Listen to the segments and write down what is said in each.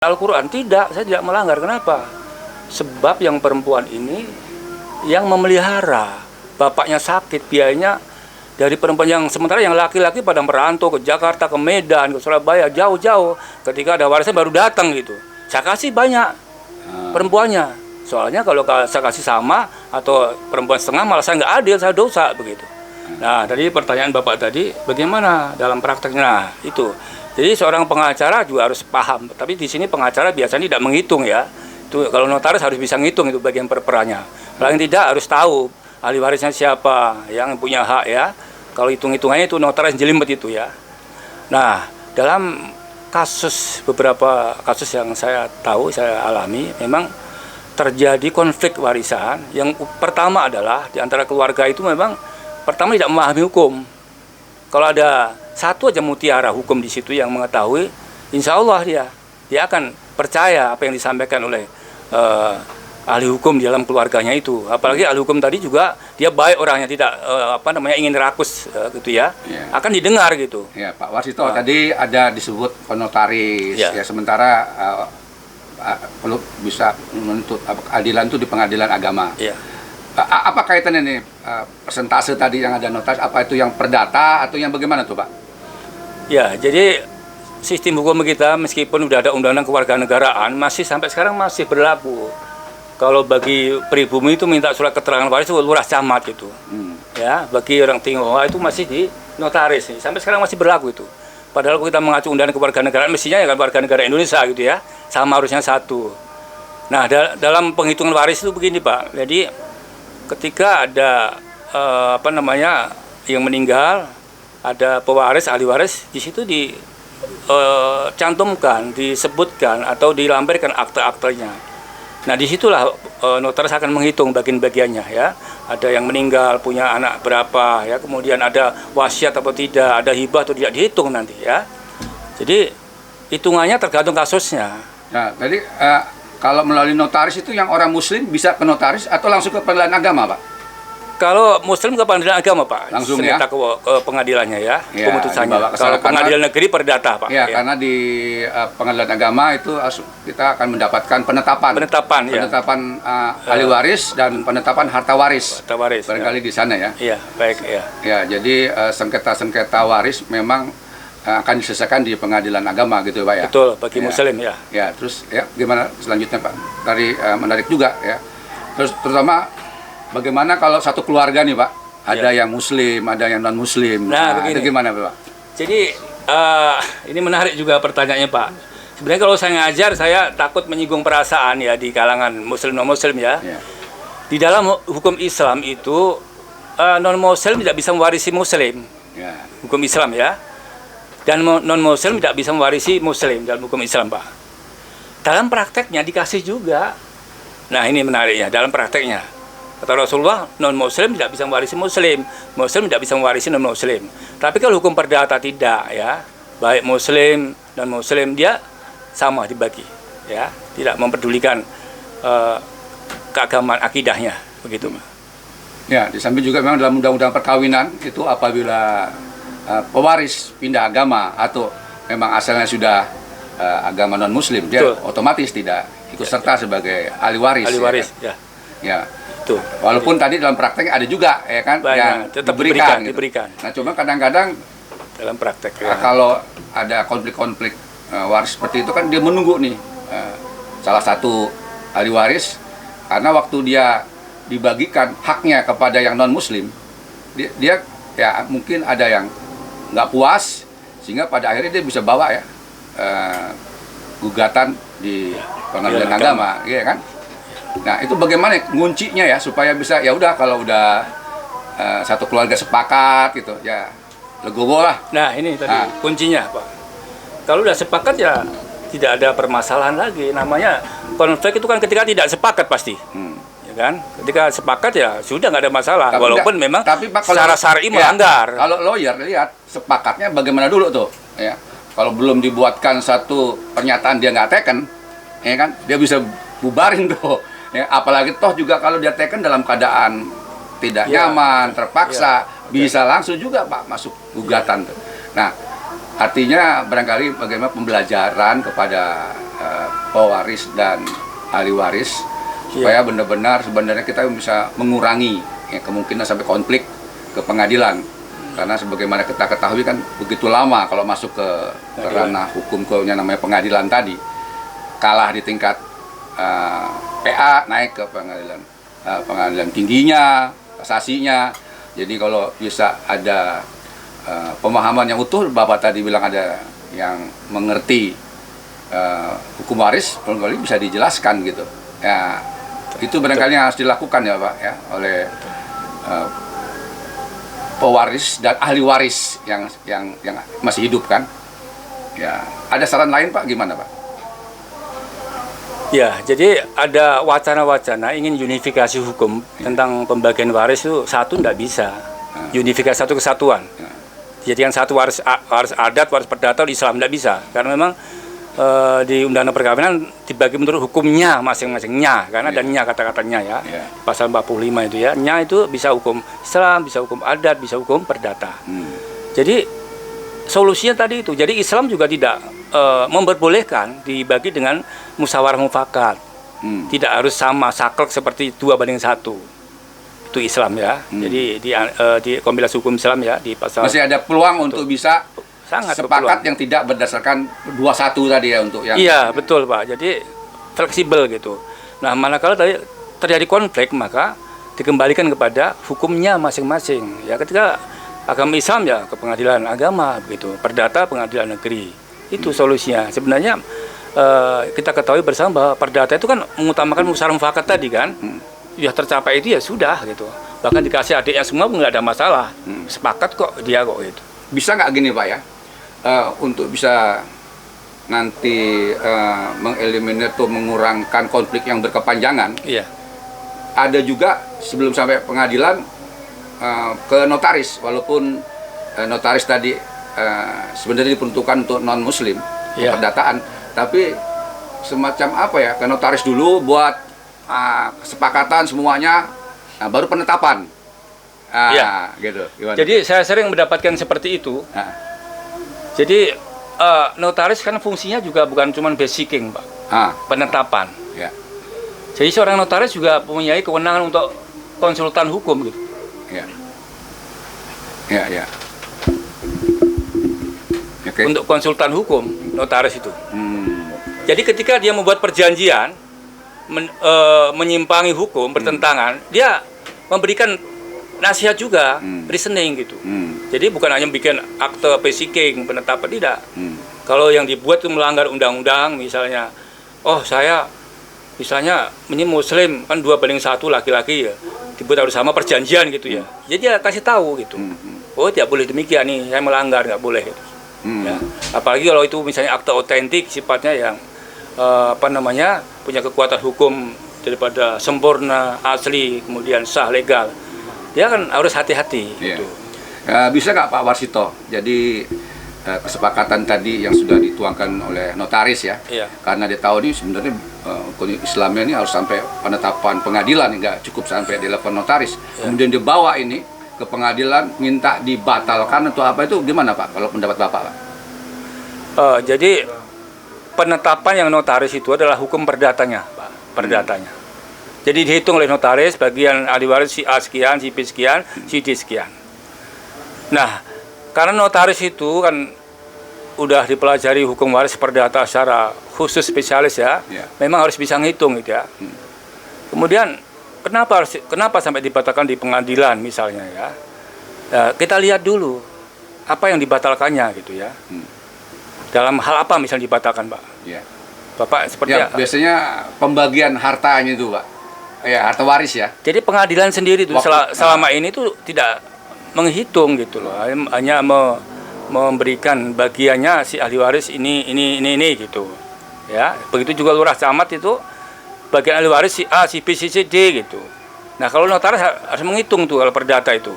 Al-Quran tidak, saya tidak melanggar. Kenapa? Sebab yang perempuan ini yang memelihara, bapaknya sakit, biayanya dari perempuan, yang sementara yang laki-laki pada merantau ke Jakarta, ke Medan, ke Surabaya, jauh-jauh. Ketika ada warisan baru datang gitu. Saya kasih banyak perempuannya. Soalnya kalau saya kasih sama atau perempuan setengah malah saya nggak adil, saya dosa begitu. Nah, tadi pertanyaan Bapak tadi, bagaimana dalam prakteknya? Nah, itu. Jadi seorang pengacara juga harus paham. Tapi di sini pengacara biasanya tidak menghitung ya. Itu kalau notaris harus bisa ngitung itu bagian perperannya. Paling tidak harus tahu ahli warisnya siapa yang punya hak ya. Kalau hitung-hitungannya itu notaris jelimet itu ya. Nah, dalam beberapa kasus yang saya tahu, saya alami, memang terjadi konflik warisan. Yang pertama adalah di antara keluarga itu memang pertama tidak memahami hukum. Kalau ada satu aja mutiara hukum di situ yang mengetahui, insya Allah dia akan percaya apa yang disampaikan oleh ahli hukum di dalam keluarganya itu. Apalagi ahli hukum tadi juga dia baik orangnya, tidak ingin rakus gitu ya. Akan didengar gitu. Ya, Pak Warsito tadi ada disebut notaris ya, sementara perlu bisa menuntut keadilan itu di pengadilan agama. Ya. Apa kaitannya nih persentase tadi yang ada notaris, apa itu yang perdata atau yang bagaimana tuh Pak? Ya, jadi sistem hukum kita meskipun sudah ada undang-undang kewarganegaraan masih sampai sekarang masih berlaku. Kalau bagi pribumi itu minta surat keterangan waris itu lurah camat gitu. Ya, bagi orang Tionghoa itu masih di notaris nih. Sampai sekarang masih berlaku itu. Padahal kalau kita mengacu undang-undang kewarganegaraan mestinya ya kan warga negara Indonesia gitu ya. Sama harusnya satu. Nah, dalam penghitungan waris itu begini Pak. Jadi ketika ada yang meninggal, ada pewaris, ahli waris, di situ dicantumkan, disebutkan atau dilampirkan akte-aktenya. Nah, disitulah notaris akan menghitung bagian-bagiannya ya. Ada yang meninggal, punya anak berapa ya, kemudian ada wasiat atau tidak, ada hibah atau tidak, dihitung nanti ya. Jadi hitungannya tergantung kasusnya. Nah, tadi kalau melalui notaris itu yang orang muslim bisa ke notaris atau langsung ke pengadilan agama, Pak? Kalau muslim ke pengadilan agama, Pak. Langsung ya? Ke pengadilannya ya, pemutusannya. Kalau pengadilan negeri perdata, Pak. Ya, karena di pengadilan agama itu kita akan mendapatkan penetapan ahli waris dan penetapan harta waris. Harta waris. Barangkali di sana ya. Iya, baik ya. Ya, jadi sengketa-sengketa waris memang akan diselesaikan di pengadilan agama gitu Pak ya. Betul, bagi muslim ya. Ya, terus ya gimana selanjutnya Pak? Dari menarik juga ya. Terus terutama bagaimana kalau satu keluarga nih Pak, ada yang muslim, ada yang non muslim. Nah, itu gimana Pak? Jadi ini menarik juga pertanyaannya Pak. Sebenarnya kalau saya ngajar, saya takut menyinggung perasaan ya di kalangan muslim non muslim ya. Di dalam hukum Islam itu non muslim tidak bisa mewarisi muslim. Hukum Islam ya. Dan non-muslim tidak bisa mewarisi muslim dalam hukum Islam, Pak. Dalam prakteknya dikasih juga. Nah, ini menariknya, dalam prakteknya. Kata Rasulullah, non-muslim tidak bisa mewarisi muslim. Muslim tidak bisa mewarisi non-muslim. Tapi kalau hukum perdata tidak, ya. Baik muslim, non-muslim, dia sama dibagi. Ya, tidak mempedulikan keagamaan akidahnya. Begitu, Pak. Ya, di samping juga memang dalam undang-undang perkawinan, itu apabila pewaris pindah agama atau memang asalnya sudah agama non muslim, dia otomatis tidak ikut serta sebagai ahli waris. Ahli waris ya. Ya. Tuh. Walaupun tadi dalam prakteknya ada juga ya kan yang tetap diberikan. Nah, cuma kadang-kadang dalam praktek kalau ada konflik-konflik waris seperti itu kan dia menunggu nih salah satu ahli waris, karena waktu dia dibagikan haknya kepada yang non muslim, dia ya mungkin ada yang nggak puas, sehingga pada akhirnya dia bisa bawa ya gugatan di pengadilan agama, ya kan? Nah, itu bagaimana nguncinya ya supaya bisa ya udah, kalau udah satu keluarga sepakat gitu ya legowo lah. Nah, ini tadi kuncinya Pak. Kalau udah sepakat ya tidak ada permasalahan lagi. Namanya konflik itu kan ketika tidak sepakat pasti. Kan? Ketika sepakat ya sudah nggak ada masalah, walaupun memang tapi Pak, secara syar'i melanggar. Kalau lawyer lihat sepakatnya bagaimana dulu tuh ya, kalau belum dibuatkan satu pernyataan dia nggak teken ya kan, dia bisa bubarin tuh ya. Apalagi toh juga kalau dia teken dalam keadaan tidak nyaman, terpaksa, bisa langsung juga Pak masuk gugatan tuh. Nah, artinya barangkali bagaimana pembelajaran kepada pewaris dan ahli waris supaya benar-benar sebenarnya kita bisa mengurangi ya, kemungkinan sampai konflik ke pengadilan. Karena sebagaimana kita ketahui kan begitu lama kalau masuk ke ranah hukum yang namanya pengadilan tadi, kalah di tingkat PA, naik ke pengadilan tingginya, kasasinya. Jadi kalau bisa ada pemahaman yang utuh, Bapak tadi bilang ada yang mengerti hukum waris, barangkali bisa dijelaskan gitu. Ya, itu barangkali yang harus dilakukan ya Pak ya oleh pewaris dan ahli waris yang masih hidup kan. Ya, ada saran lain Pak, gimana Pak? Ya, jadi ada wacana-wacana ingin unifikasi hukum tentang pembagian waris itu satu tidak bisa. Unifikasi satu kesatuan. Jadi yang satu waris adat, waris perdata di Islam tidak bisa. Karena memang di Undang-Undang Perkawinan dibagi menurut hukumnya masing-masingnya. Karena ada nya kata-katanya ya. Pasal 45 itu ya. Nya itu bisa hukum Islam, bisa hukum adat, bisa hukum perdata. Jadi solusinya tadi itu. Jadi Islam juga tidak memperbolehkan dibagi dengan musyawarah mufakat. Tidak harus sama saklek seperti 2:1. Itu Islam ya. Jadi di kompilasi hukum Islam ya di pasal masih ada peluang untuk bisa sangat sepakat yang tidak berdasarkan 21 tadi ya untuk yang iya betul Pak. Jadi fleksibel gitu. Nah manakala tadi terjadi konflik maka dikembalikan kepada hukumnya masing-masing. Ya ketika agama Islam ya ke pengadilan agama begitu. Perdata pengadilan negeri. Itu solusinya. Sebenarnya kita ketahui bersama bahwa perdata itu kan mengutamakan musyawarah mufakat tadi kan. Ya tercapai itu ya sudah gitu. Bahkan dikasih adiknya semua nggak ada masalah. Sepakat kok dia kok gitu. Bisa nggak gini Pak ya? Untuk bisa nanti mengeliminir atau mengurangkan konflik yang berkepanjangan. Iya. Ada juga sebelum sampai pengadilan ke notaris, walaupun notaris tadi sebenarnya diperuntukkan untuk non muslim perdataan, tapi semacam apa ya, ke notaris dulu buat kesepakatan semuanya, baru penetapan. Gitu. Gimana? Jadi saya sering mendapatkan seperti itu. Jadi notaris kan fungsinya juga bukan cuma basicing Pak, penetapan. Ya. Jadi seorang notaris juga mempunyai kewenangan untuk konsultan hukum gitu. Ya. Ya. Okay. Untuk konsultan hukum notaris itu. Jadi ketika dia membuat perjanjian menyimpangi hukum bertentangan, dia memberikan nasihat juga, reasoning gitu. Jadi bukan hanya bikin akte basicing penetapan, tidak. Kalau yang dibuat itu melanggar undang-undang, misalnya, oh saya misalnya ini muslim kan 2:1 laki-laki ya, dibuat harus sama perjanjian gitu ya. Jadi dia kasih tahu gitu. Oh tidak boleh demikian nih, saya melanggar, nggak boleh. Gitu. Ya. Apalagi kalau itu misalnya akte otentik sifatnya yang punya kekuatan hukum daripada sempurna, asli, kemudian sah, legal. Dia kan harus hati-hati. Gitu. Bisa nggak Pak Warsito? Jadi kesepakatan tadi yang sudah dituangkan oleh notaris ya, karena dia tahu ini sebenarnya Islamnya ini harus sampai penetapan pengadilan, nggak cukup sampai di level notaris. Kemudian dibawa ini ke pengadilan, minta dibatalkan atau apa, itu gimana Pak? Kalau pendapat Bapak Pak? Jadi penetapan yang notaris itu adalah hukum perdatanya, Pak. Perdatanya. Jadi dihitung oleh notaris bagian ahli waris si A sekian, si B sekian, si D sekian. Nah, karena notaris itu kan udah dipelajari hukum waris perdata secara khusus spesialis ya, memang harus bisa ngitung gitu ya. Kemudian kenapa sampai dibatalkan di pengadilan misalnya ya? Kita lihat dulu apa yang dibatalkannya gitu ya. Dalam hal apa misalnya dibatalkan Pak? Bapak seperti biasanya pembagian hartanya itu Pak. Ya, harta waris ya. Jadi pengadilan sendiri itu selama ini tuh tidak menghitung gitu loh, hanya memberikan bagiannya si ahli waris ini gitu ya. Begitu juga lurah camat itu bagian ahli waris si A, si B, si C, D gitu. Nah kalau notaris harus menghitung tuh kalau perdata itu.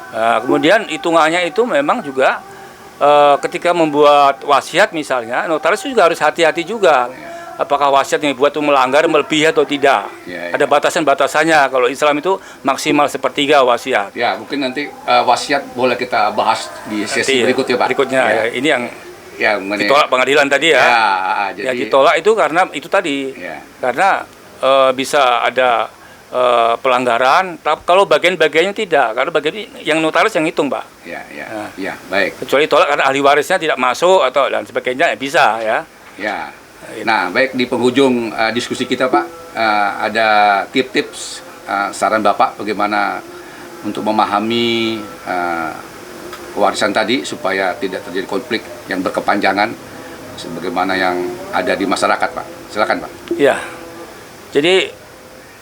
Nah, kemudian hitungannya itu memang juga ketika membuat wasiat misalnya, notaris juga harus hati-hati juga. Apakah wasiat yang dibuat itu melanggar, melebihi atau tidak. Ada batasan-batasannya. Kalau Islam itu maksimal 1/3 wasiat. Ya, mungkin nanti wasiat boleh kita bahas di sesi berikutnya Pak. Berikutnya, ini yang ya mengenai ditolak pengadilan tadi ya. jadi Ya ditolak itu karena itu tadi. ya, Karena bisa ada pelanggaran, tapi kalau bagian-bagiannya tidak, karena bagian yang notaris yang hitung, Pak. ya, baik. Kecuali tolak karena ahli warisnya tidak masuk atau dan sebagainya, ya bisa ya. Ya. Nah, baik, di penghujung diskusi kita, Pak, ada tips-tips saran Bapak bagaimana untuk memahami warisan tadi supaya tidak terjadi konflik yang berkepanjangan sebagaimana yang ada di masyarakat, Pak. Silakan, Pak. Ya. Jadi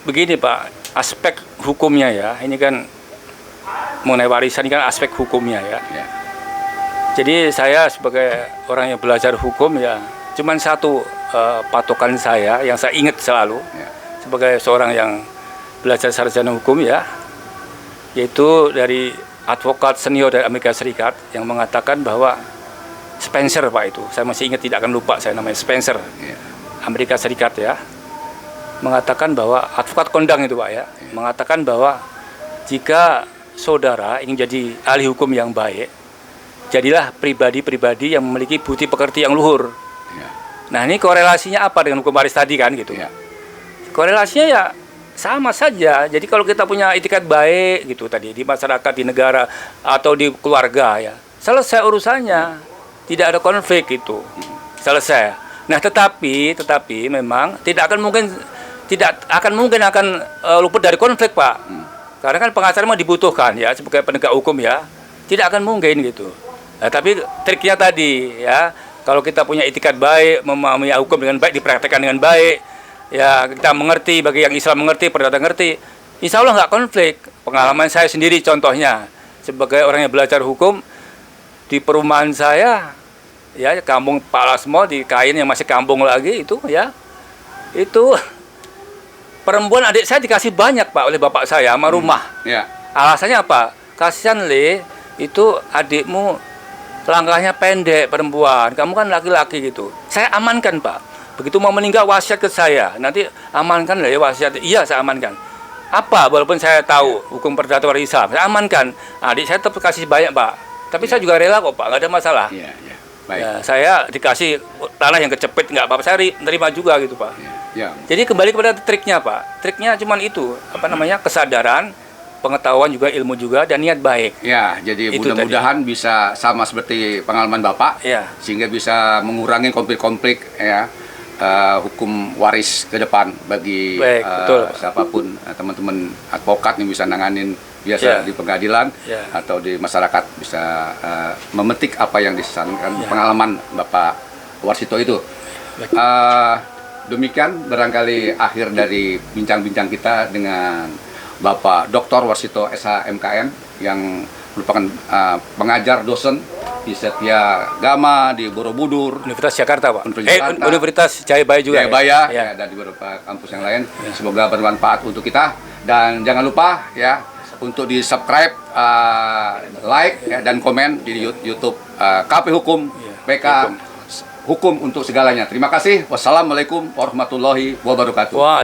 begini, Pak, aspek hukumnya ya. Ini kan mengenai warisan ini kan aspek hukumnya ya. Ya. Jadi saya sebagai orang yang belajar hukum ya, cuman satu patokan saya yang saya ingat selalu Ya. sebagai seorang yang belajar sarjana hukum ya, yaitu dari advokat senior dari Amerika Serikat yang mengatakan bahwa Spencer, Pak, itu saya masih ingat, tidak akan lupa saya, namanya Spencer, Ya. Amerika Serikat ya, mengatakan bahwa advokat kondang itu, Pak ya, mengatakan bahwa jika saudara ingin jadi ahli hukum yang baik, jadilah pribadi-pribadi yang memiliki budi pekerti yang luhur. Ya. Nah, ini korelasinya apa dengan hukum waris tadi kan gitu. Ya. Korelasinya ya sama saja. Jadi kalau kita punya itikat baik gitu tadi di masyarakat, di negara atau di keluarga ya, selesai urusannya. Tidak ada konflik itu. Selesai. Nah, tetapi memang tidak akan mungkin luput dari konflik, Pak. Karena kan pengacara memang dibutuhkan ya sebagai penegak hukum ya. Tidak akan mungkin gitu. Nah, tapi triknya tadi ya, kalau kita punya itikat baik, memahami hukum dengan baik, dipraktekkan dengan baik, ya kita mengerti, bagi yang Islam mengerti, perdata ngerti, insya Allah nggak konflik. Pengalaman saya sendiri contohnya, sebagai orang yang belajar hukum, di perumahan saya, ya kampung Pak Lasmo, di Kain yang masih kampung lagi itu ya, itu perempuan adik saya dikasih banyak, Pak, oleh bapak saya sama rumah. Ya. Alasannya apa? Kasihan Le, itu adikmu langkahnya pendek, perempuan, kamu kan laki-laki gitu. Saya amankan, Pak. Begitu mau meninggal wasiat ke saya, nanti amankan lah ya wasiat. Iya, saya amankan. Apa? Walaupun saya tahu hukum perdata warisan, saya amankan. Adik saya tetap kasih banyak, Pak. Tapi saya juga rela kok, Pak, nggak ada masalah. Ya. Baik. Ya, saya dikasih tanah yang kecepit nggak apa-apa, saya terima juga gitu, Pak. Ya. Jadi kembali kepada triknya, Pak. Triknya cuma itu, kesadaran, pengetahuan juga, ilmu juga, dan niat baik. Ya, jadi Itu mudah-mudahan bisa sama seperti pengalaman Bapak, Ya. sehingga bisa mengurangi konflik-konflik ya, hukum waris ke depan bagi Baik, betul. siapapun, teman-teman advokat yang bisa nanganin biasa Ya. di pengadilan Ya. atau di masyarakat bisa memetik apa yang disarankan Ya. pengalaman Bapak Warsito itu. Baik. Demikian barangkali akhir dari bincang-bincang kita dengan Bapak Dr. Warsito SH MKM yang merupakan pengajar dosen di Setia Gama di Borobudur, Universitas Jakarta, Pak. Universitas Jakarta. Universitas Jayabaya juga. Jayabaya, Ya. ya, dan di beberapa kampus yang lain. Semoga bermanfaat untuk kita, dan jangan lupa ya untuk di subscribe, like ya, dan komen di YouTube KP Hukum PK Hukum untuk segalanya. Terima kasih. Wassalamualaikum warahmatullahi wabarakatuh. Wah.